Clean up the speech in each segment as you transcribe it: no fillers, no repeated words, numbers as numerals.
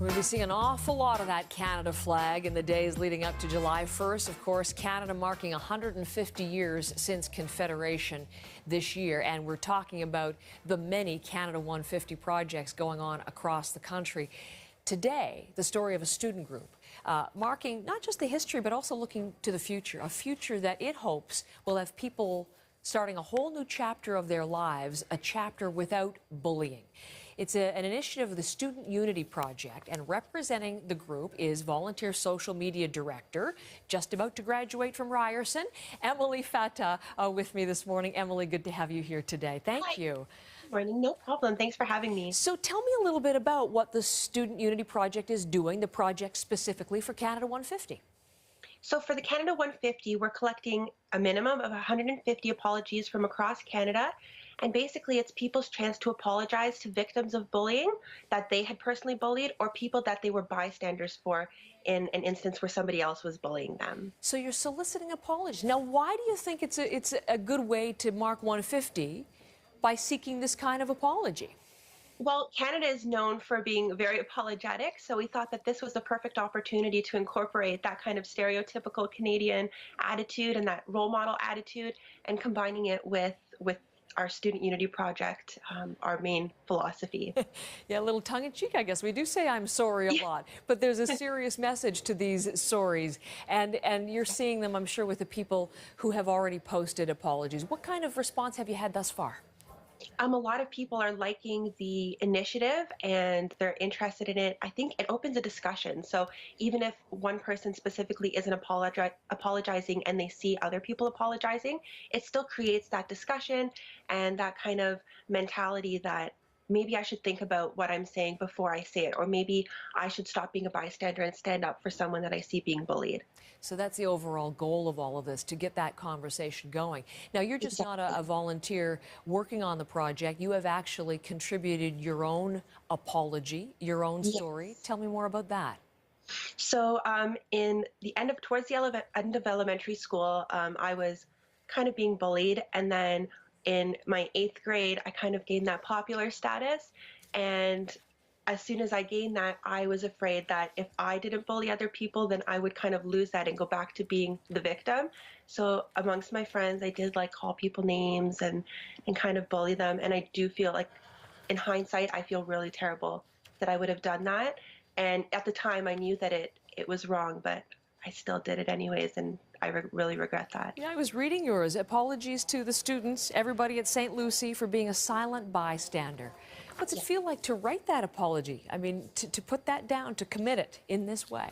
We're going to be seeing an awful lot of that Canada flag in the days leading up to July 1st. Of course, Canada marking 150 years since Confederation this year. And we're talking about the many Canada 150 projects going on across the country. Today, the story of a student group marking not just the history, but also looking to the future, a future that it hopes will have people starting a whole new chapter of their lives, a chapter without bullying. It's an initiative of the Student Unity Project, and representing the group is volunteer social media director, just about to graduate from Ryerson, Emily Fattah, with me this morning. Emily, good to have you here today. Thank you. Good morning. No problem. Thanks for having me. So tell me a little bit about what the Student Unity Project is doing, the project specifically for Canada 150. So for the Canada 150, we're collecting a minimum of 150 apologies from across Canada. And basically, it's people's chance to apologize to victims of bullying that they had personally bullied or people that they were bystanders for in an instance where somebody else was bullying them. So you're soliciting apologies. Now, why do you think it's a good way to mark 150 by seeking this kind of apology? Well, Canada is known for being very apologetic, so we thought that this was the perfect opportunity to incorporate that kind of stereotypical Canadian attitude and that role model attitude and combining it with our Student Unity Project, our main philosophy. Yeah, a little tongue-in-cheek, I guess. We do say I'm sorry a lot, but there's a serious message to these sorries, and you're seeing them, I'm sure, with the people who have already posted apologies. What kind of response have you had thus far? A lot of people are liking the initiative and they're interested in it. I think it opens a discussion. So even if one person specifically isn't apologizing and they see other people apologizing, it still creates that discussion and that kind of mentality that maybe I should think about what I'm saying before I say it, or maybe I should stop being a bystander and stand up for someone that I see being bullied. So that's the overall goal of all of this, to get that conversation going. Now, you're just not a volunteer working on the project. You have actually contributed your own apology, your own story. Yes. Tell me more about that. So towards the end of elementary school, I was kind of being bullied, and then in my 8th grade, I kind of gained that popular status, and as soon as I gained that, I was afraid that if I didn't bully other people, then I would kind of lose that and go back to being the victim. So amongst my friends, I did call people names and kind of bully them, and I do feel like, in hindsight, I feel really terrible that I would have done that. And at the time, I knew that it was wrong, but I still did it anyways, and I really regret that. Yeah, I was reading yours. Apologies to the students, everybody at St. Lucie, for being a silent bystander. What's it feel like to write that apology? I mean, to put that down, to commit it in this way?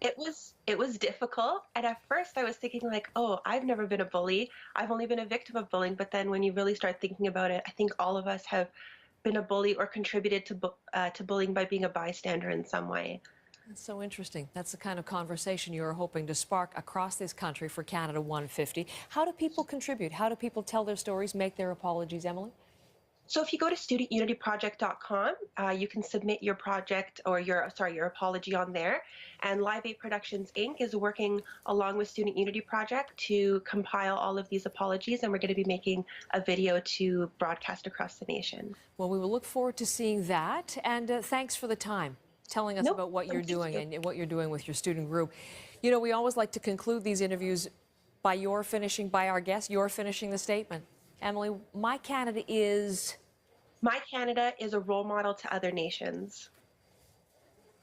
It was difficult, and at first I was thinking oh, I've never been a bully. I've only been a victim of bullying. But then when you really start thinking about it, I think all of us have been a bully or contributed to bullying by being a bystander in some way. That's so interesting. That's the kind of conversation you're hoping to spark across this country for Canada 150. How do people contribute? How do people tell their stories, make their apologies, Emily? So if you go to studentunityproject.com, you can submit your project or your apology on there. And Live 8 Productions, Inc. is working along with Student Unity Project to compile all of these apologies, and we're going to be making a video to broadcast across the nation. Well, we will look forward to seeing that, and thanks for the time, telling us about what you're doing and what you're doing with your student group. You know, we always like to conclude these interviews by our guest, you're finishing the statement. Emily, My Canada is a role model to other nations.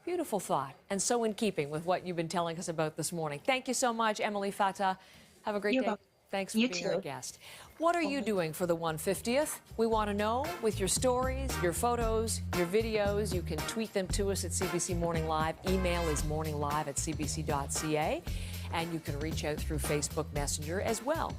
Beautiful thought, and so in keeping with what you've been telling us about this morning. Thank you so much, Emily Fattah. Have a great day. Thanks for being our guest. What are you doing for the 150th? We want to know with your stories, your photos, your videos. You can tweet them to us at CBC Morning Live. Email is morninglive@cbc.ca. And you can reach out through Facebook Messenger as well.